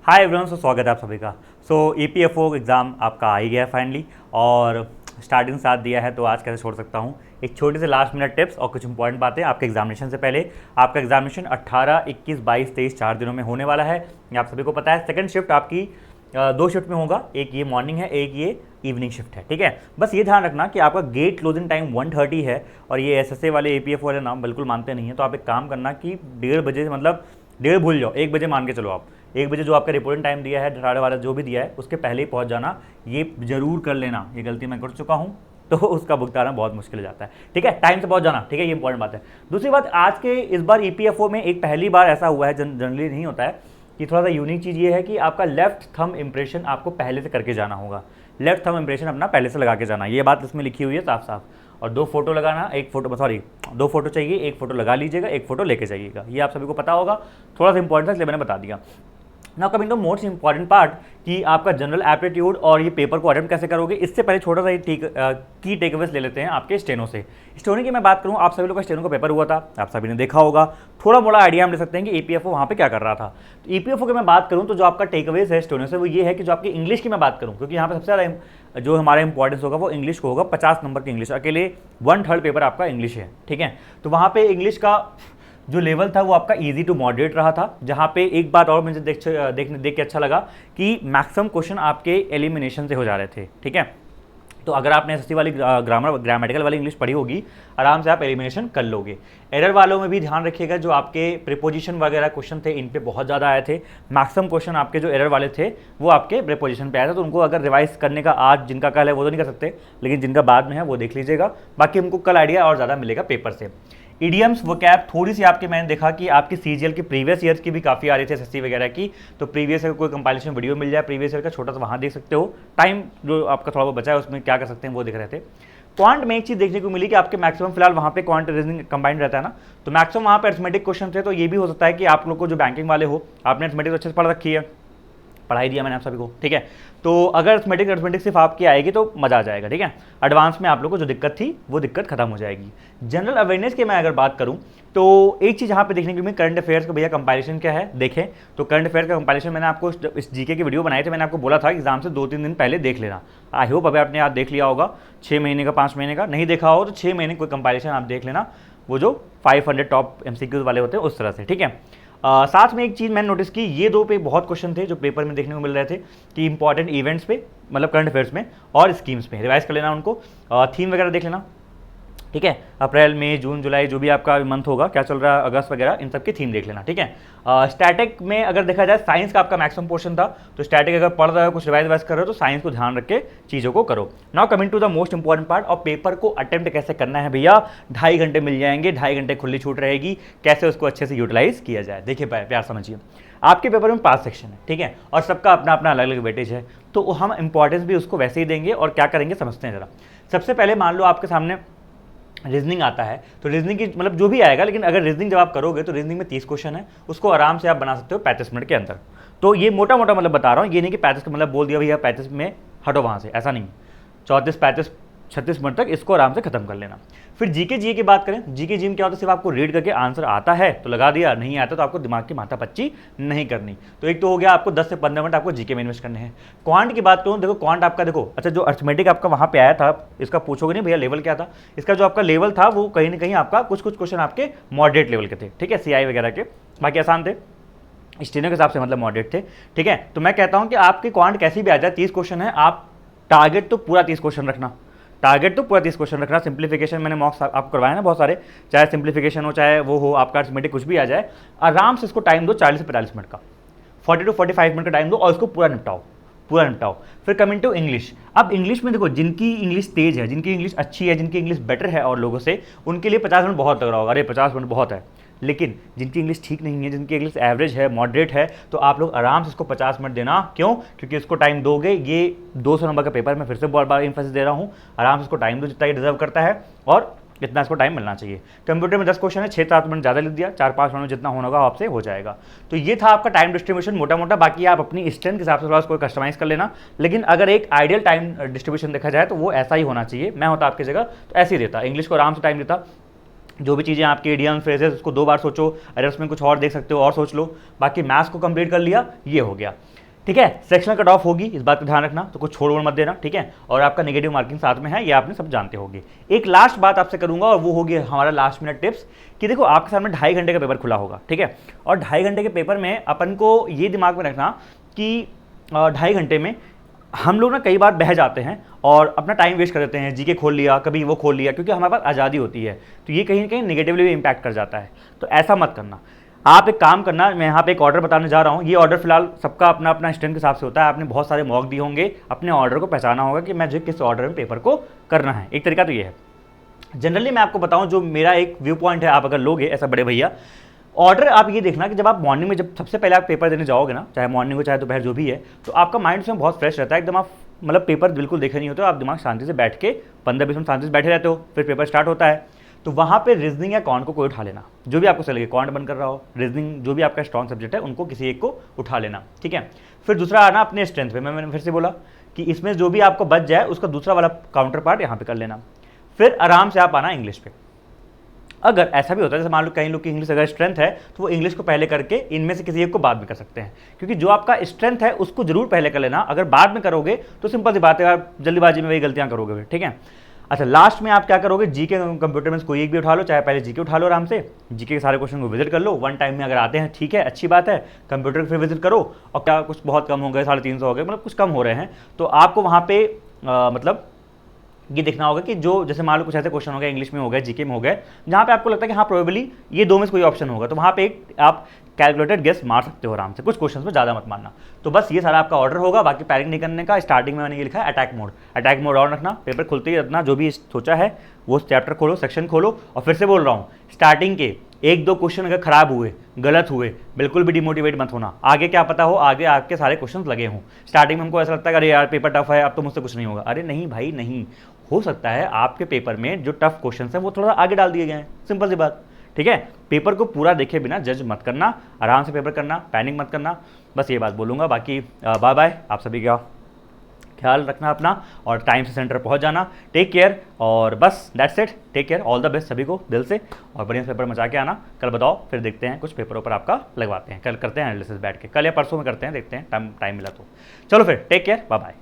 Hi everyone, स्वागत है आप सभी का। ईपीएफओ एग्ज़ाम आपका आ ही गया है फाइनली, और स्टार्टिंग साथ दिया है तो आज कैसे छोड़ सकता हूँ। एक छोटी सी लास्ट मिनट टिप्स और कुछ इंपॉर्टेंट बातें आपके एग्जामिनेशन से पहले। आपका एग्जामिनेशन 18, 21, 22, 23 4 दिनों में होने वाला है, ये आप सभी को पता है। सेकंड शिफ्ट आपकी दो शिफ्ट में होगा, एक ये मॉर्निंग है, एक ये इवनिंग शिफ्ट है, ठीक है। बस ये ध्यान रखना कि आपका गेट क्लोजिंग टाइम 1:30 है, और ये एसएसए वाले एपीएफ वाले नाम बिल्कुल मानते नहीं है। तो आप एक काम करना कि 1:30 बजे, मतलब 1:30 भूल जाओ, 1 बजे मान के चलो। आप 1 बजे जो आपका रिपोर्टिंग टाइम दिया है, 18 वाला जो भी दिया है, उसके पहले ही पहुंच जाना। ये जरूर कर लेना, ये गलती मैं कर चुका हूँ तो उसका भुगताना बहुत मुश्किल हो जाता है, ठीक है। टाइम से पहुंच जाना, ठीक है, ये इंपॉर्टेंट बात है। दूसरी बात, आज के इस बार ईपीएफओ में एक पहली बार ऐसा हुआ है, जनरली नहीं होता है, कि थोड़ा सा यूनिक चीज़ ये है कि आपका लेफ्ट थंब इंप्रेशन आपको पहले से करके जाना होगा। लेफ्ट थंब इंप्रेशन अपना पहले से लगा के जाना, ये बात इसमें लिखी हुई है साफ साफ। और 2 फोटो लगाना, 1 फोटो, सॉरी 2 फोटो चाहिए, 1 फोटो लगा लीजिएगा, 1 फोटो लेके जाइएगा। ये आप सभी को पता होगा, थोड़ा सा इंपॉर्टेंट था इसलिए मैंने बता दिया। Now coming to most important part, कि आपका जनरल एप्टीट्यूड और ये पेपर को अटेम्प्ट कैसे करोगे। इससे पहले छोटा सा की टेकअवेज ले लेते हैं आपके स्टेनो से। स्टेनो की मैं बात करूँ, आप सभी लोग का स्टेनो का पेपर हुआ था, आप सभी ने देखा होगा। थोड़ा मोड़ा आइडिया हम ले सकते हैं कि ईपीएफओ वहाँ पे क्या कर रहा था। तो ईपीएफओ की मैं बात करूँ तो जो आपका टेकअवेज है स्टेनो से, वो ये है कि जो आपकी इंग्लिश की मैं बात करूँ, क्योंकि यहाँ पे सबसे ज़्यादा जो हमारा इंपॉर्टेंस होगा वो इंग्लिश को होगा। 50 नंबर की इंग्लिश, अकेले 1/3 पेपर आपका इंग्लिश है, ठीक है। तो वहाँ पे इंग्लिश का जो लेवल था वो आपका इजी टू मॉडरेट रहा था। जहाँ पे एक बात और मुझे देख के अच्छा लगा कि मैक्सिमम क्वेश्चन आपके एलिमिनेशन से हो जा रहे थे, ठीक है। तो अगर आपने एसएससी वाली ग्रामेटिकल वाली इंग्लिश पढ़ी होगी, आराम से आप एलिमिनेशन कर लोगे। एरर वालों में भी ध्यान रखिएगा, जो आपके प्रीपोजिशन वगैरह क्वेश्चन थे, इन पे बहुत ज़्यादा आए थे। मैक्सिमम क्वेश्चन आपके जो एरर वाले थे वो आपके प्रीपोजिशन पे आया था। तो उनको अगर रिवाइज करने का आज जिनका कल है वो तो नहीं कर सकते, लेकिन जिनका बाद में है वो देख लीजिएगा। बाकी हमको कल आइडिया और ज़्यादा मिलेगा पेपर से। ईडियम्स वो कैप थोड़ी सी आपके, मैंने देखा कि आपकी सीजीएल की प्रीवियस ईयर्स की भी काफ़ी आ रही थी, एसएससी वगैरह की। तो प्रीवियस ईयर कोई कंपाइलेशन वीडियो मिल जाए प्रीवियस ईयर का, छोटा सा वहाँ देख सकते हो। टाइम जो आपका थोड़ा बहुत बचा है उसमें क्या कर सकते हैं वो दिख रहे थे। क्वांट में एक चीज़ देखने को मिली कि आपके मैक्सिमम फिलहाल वहाँ पे क्वांट रीजनिंग कंबाइंड रहता है ना, तो मैक्सिमम वहाँ पे अरिथमेटिक क्वेश्चन थे। तो ये भी हो सकता है कि आप लोग को जो बैंकिंग वाले हो, आपने अरिथमेटिक अच्छे से पढ़ रखी है, पढ़ाई दिया मैंने आप सभी को, ठीक है। तो अगर अरिथमेटिक सिर्फ आपकी आएगी तो मजा आ जाएगा, ठीक है। एडवांस में आप लोग को जो दिक्कत थी वो दिक्कत खत्म हो जाएगी। जनरल अवेयरनेस की मैं अगर बात करूं तो एक चीज़ यहाँ पे देखने को मिली, करंट अफेयर्स का भैया कंपाइलेशन क्या है देखें। तो करंट अफेयर्स का कंपाइलेशन मैंने आपको इस जीके की वीडियो बनाए थे, मैंने आपको बोला था एग्जाम से 2-3 दिन पहले देख लेना। आई होप अभी आपने याद देख लिया होगा, 6 महीने का, 5 महीने का। नहीं देखा हो तो 6 महीने कोई कंपाइलेशन आप देख लेना, वो जो 500 टॉप एमसीक्यूज वाले होते हैं उस तरह से, ठीक है। साथ में एक चीज़ मैंने नोटिस की, ये 2 पे बहुत क्वेश्चन थे जो पेपर में देखने को मिल रहे थे, कि इंपॉर्टेंट इवेंट्स पे, मतलब करंट अफेयर्स में और स्कीम्स पे रिवाइज कर लेना उनको। थीम वगैरह देख लेना, ठीक है। अप्रैल, मई, जून, जुलाई जो भी आपका मंथ होगा, क्या चल रहा है, अगस्त वगैरह, इन सब की थीम देख लेना, ठीक है। स्टैटिक में अगर देखा जाए, साइंस का आपका मैक्सिमम पोर्शन था, तो स्टैटिक अगर पढ़ रहे हो, कुछ रिवाइज कर रहे हो, तो साइंस को ध्यान रख के चीज़ों को करो। Now coming to the most important part, और पेपर को अटेम्प्ट कैसे करना है भैया। 2.5 घंटे मिल जाएंगे, 2.5 घंटे खुली छूट रहेगी, कैसे उसको अच्छे से यूटिलाइज किया जाए। देखिए प्यार समझिए, आपके पेपर में 5 सेक्शन है, ठीक है, और सबका अपना अपना अलग अलग वेटेज है। तो हम इंपॉर्टेंस भी उसको वैसे ही देंगे, और क्या करेंगे समझते हैं जरा। सबसे पहले मान लो आपके सामने रीजनिंग आता है, तो रीजनिंग की मतलब जो भी आएगा, लेकिन अगर रीजनिंग जब आप करोगे तो रीजनिंग में 30 क्वेश्चन है, उसको आराम से आप बना सकते हो 35 मिनट के अंदर। तो ये मोटा मोटा मतलब बता रहा हूँ, ये नहीं कि 35 का मतलब बोल दिया भैया 35 में हटो वहाँ से, ऐसा नहीं। 34, 35, 36 मिनट तक इसको आराम से खत्म कर लेना। फिर जीके जी की बात करें, जीके जी में क्या होता है, सिर्फ आपको रीड करके आंसर आता है तो लगा दिया, नहीं आता तो आपको दिमाग की माथापच्ची नहीं करनी। तो एक तो हो गया, आपको 10 से 15 मिनट आपको जीके में इन्वेस्ट करने हैं। क्वांट की बात करूँ, देखो क्वांट आपका, देखो अच्छा, जो अर्थमेटिक आपका वहाँ पे आया था, इसका पूछोगे नहीं भैया लेवल क्या था, इसका जो आपका लेवल था वो कहीं ना कहीं आपका कुछ क्वेश्चन आपके मॉडरेट लेवल के थे, ठीक है, सीआई वगैरह के, बाकी आसान थे, स्टेनो के हिसाब से मतलब मॉडरेट थे, ठीक है। तो मैं कहता हूँ कि आपकी क्वांट कैसी भी आ जाए, 30 क्वेश्चन है, आप टारगेट तो पूरा 30 क्वेश्चन रखना, टारगेट तो पूरा 30 क्वेश्चन रखना। सिंप्लीफिकेशन मैंने मॉक्स आपको करवाए ना बहुत सारे, चाहे सिंप्लीफिकेशन हो, चाहे वो हो आपका अरिथमेटिक, कुछ भी आ जाए, आराम से इसको टाइम दो 40 से 45 मिनट का, 40 to 45 मिनट का टाइम दो, और इसको पूरा निपटाओ। फिर कमिंग टू इंग्लिश, अब इंग्लिश में देखो, जिनकी इंग्लिश तेज है, जिनकी इंग्लिश अच्छी है, जिनकी इंग्लिश बेटर है और लोगों से, उनके लिए 50 मिनट बहुत लग रहा होगा, अरे 50 मिनट बहुत है। लेकिन जिनकी इंग्लिश ठीक नहीं है, जिनकी इंग्लिश एवरेज है, मॉडरेट है, तो आप लोग आराम से इसको 50 मिनट देना। क्यों? क्योंकि इसको टाइम दोगे, ये 200 नंबर का पेपर, मैं फिर से बहुत बार इंफेसिस दे रहा हूँ, आराम से इसको टाइम दो जितना ये डिजर्व करता है, और इतना इसको टाइम मिलना चाहिए। कंप्यूटर में 10 क्वेश्चन है, 6-7 मिनट ज़्यादा लिख दिया, 4-5 मिनट में जितना होना होगा आपसे हो जाएगा। तो ये था आपका टाइम डिस्ट्रीब्यूशन मोटा मोटा। बाकी आप अपनी स्ट्रेंथ के हिसाब से थोड़ा उसको कस्टमाइज कर लेना, लेकिन अगर एक आइडियल टाइम डिस्ट्रीब्यूशन देखा जाए तो वो ऐसा ही होना चाहिए। मैं होता आपकी जगह तो ऐसे ही देता, इंग्लिश को आराम से टाइम देता, जो भी चीज़ें आपकी इडियम फ्रेजेस उसको 2 बार सोचो, अगर उसमें कुछ और देख सकते हो और सोच लो। बाकी मैथ्स को कंप्लीट कर लिया, ये हो गया, ठीक है। सेक्शनल कट ऑफ होगी, इस बात का ध्यान रखना, तो कुछ छोड़ मत देना, ठीक है। और आपका नेगेटिव मार्किंग साथ में है, ये आपने सब जानते होंगे। एक लास्ट बात आपसे करूंगा और वो होगी हमारा लास्ट मिनट टिप्स, कि देखो आपके सामने 2.5 घंटे का पेपर खुला होगा, ठीक है। और 2.5 घंटे के पेपर में अपन को ये दिमाग में रखना कि 2.5 घंटे में हम लोग ना कई बार बह जाते हैं और अपना टाइम वेस्ट कर देते हैं, जीके खोल लिया, कभी वो खोल लिया, क्योंकि हमारे पास आज़ादी होती है, तो ये कहीं ना कहीं नेगेटिवली भी इम्पैक्ट कर जाता है। तो ऐसा मत करना। आप एक काम करना, मैं यहाँ पे एक ऑर्डर बताने जा रहा हूँ। ये ऑर्डर फिलहाल सबका अपना अपना स्ट्रेंथ के हिसाब से होता है। आपने बहुत सारे मॉक दिए होंगे, अपने ऑर्डर को पहचाना होगा कि मुझे किस ऑर्डर में पेपर को करना है। एक तरीका तो ये है। जनरली मैं आपको बताऊँ, जो मेरा एक व्यू पॉइंट है, आप अगर लोगे ऐसा बड़े भैया ऑर्डर, आप ये देखना कि जब आप मॉर्निंग में, जब सबसे पहले आप पेपर देने जाओगे ना, चाहे मॉर्निंग हो चाहे दोपहर, जो भी है, तो आपका माइंड उसमें बहुत फ्रेश रहता है एकदम। आप मतलब पेपर बिल्कुल देखे नहीं होते, आप दिमाग शांति से बैठ के 15-20 मिनट शांति से बैठे रहते हो, फिर पेपर स्टार्ट होता है। तो वहाँ पे रीजनिंग या कॉन्ट को कोई उठा लेना, जो भी आपको सही लगे, कॉन्ट बन कर रहा हो, रीजनिंग, जो भी आपका स्ट्रॉन्ग सब्जेक्ट है, उनको किसी एक को उठा लेना, ठीक है। फिर दूसरा आना अपने स्ट्रेंथ पे। मैंने फिर से बोला कि इसमें जो भी आपको बच जाए उसका दूसरा वाला काउंटर पार्ट यहाँ पे कर लेना। फिर आराम से आप आना इंग्लिश पे। अगर ऐसा भी होता है, जैसे मान लो कई लोग की इंग्लिश अगर स्ट्रेंथ है, तो वो इंग्लिश को पहले करके इनमें से किसी एक को बाद में कर सकते हैं, क्योंकि जो आपका स्ट्रेंथ है उसको जरूर पहले कर लेना। अगर बाद में करोगे तो सिंपल सी बात है, आप जल्दीबाजी में वही गलतियां करोगे, ठीक है। अच्छा, लास्ट में आप क्या करोगे, जीके कंप्यूटर में कोई एक भी उठा लो, चाहे पहले जीके उठा लो, आराम से जीके के सारे क्वेश्चन को विजिट कर लो। वन टाइम में अगर आते हैं, ठीक है, अच्छी बात है। कंप्यूटर फिर विजिट करो, और क्या कुछ बहुत कम हो गए, 350 हो गए, मतलब कुछ कम हो रहे हैं, तो आपको वहाँ पे मतलब ये देखना होगा कि जो, जैसे मान लो कुछ ऐसे क्वेश्चन हो गए, इंग्लिश में हो गए, जीके में हो गए, जहाँ पे आपको लगता है कि हाँ प्रोबेबली ये दो में से कोई ऑप्शन होगा, तो वहाँ पे एक आप कैलकुलेटेड गेस मार सकते हो आराम से। कुछ क्वेश्चंस में ज़्यादा मत मारना। तो बस ये सारा आपका ऑर्डर होगा। बाकी पैनिक नहीं करने का। स्टार्टिंग में मैंने ये लिखा है attack mode, attack mode on रखना। पेपर खुलते ही अपना जो भी सोचा है वो चैप्टर खोलो, सेक्शन खोलो, और फिर से बोल रहा हूँ, स्टार्टिंग के 1-2 क्वेश्चन अगर खराब हुए, गलत हुए, बिल्कुल भी डिमोटिवेट मत होना। आगे क्या पता हो, आगे आपके सारे क्वेश्चंस लगे हों। स्टार्टिंग में हमको ऐसा लगता है अरे यार पेपर टफ है, अब तो मुझसे कुछ नहीं होगा। अरे नहीं भाई, नहीं हो सकता है आपके पेपर में जो टफ क्वेश्चंस हैं वो थोड़ा आगे डाल दिए गए हैं, सिंपल सी बात, ठीक है। पेपर को पूरा देखे बिना जज मत करना, आराम से पेपर करना, पैनिक मत करना। बस ये बात बोलूँगा। बाकी बाय बाय, आप सभी का ख्याल रखना अपना, और टाइम से सेंटर पहुंच जाना। टेक केयर, और बस that's it. Take care, all the best सभी को दिल से, और बढ़िया पेपर मचा के आना। कल बताओ, फिर देखते हैं, कुछ पेपरों पर आपका लगवाते हैं, कल करते हैं एनालिसिस बैठ के, कल या परसों में करते हैं, देखते हैं टाइम मिला तो। चलो फिर, टेक केयर, बाय बाय।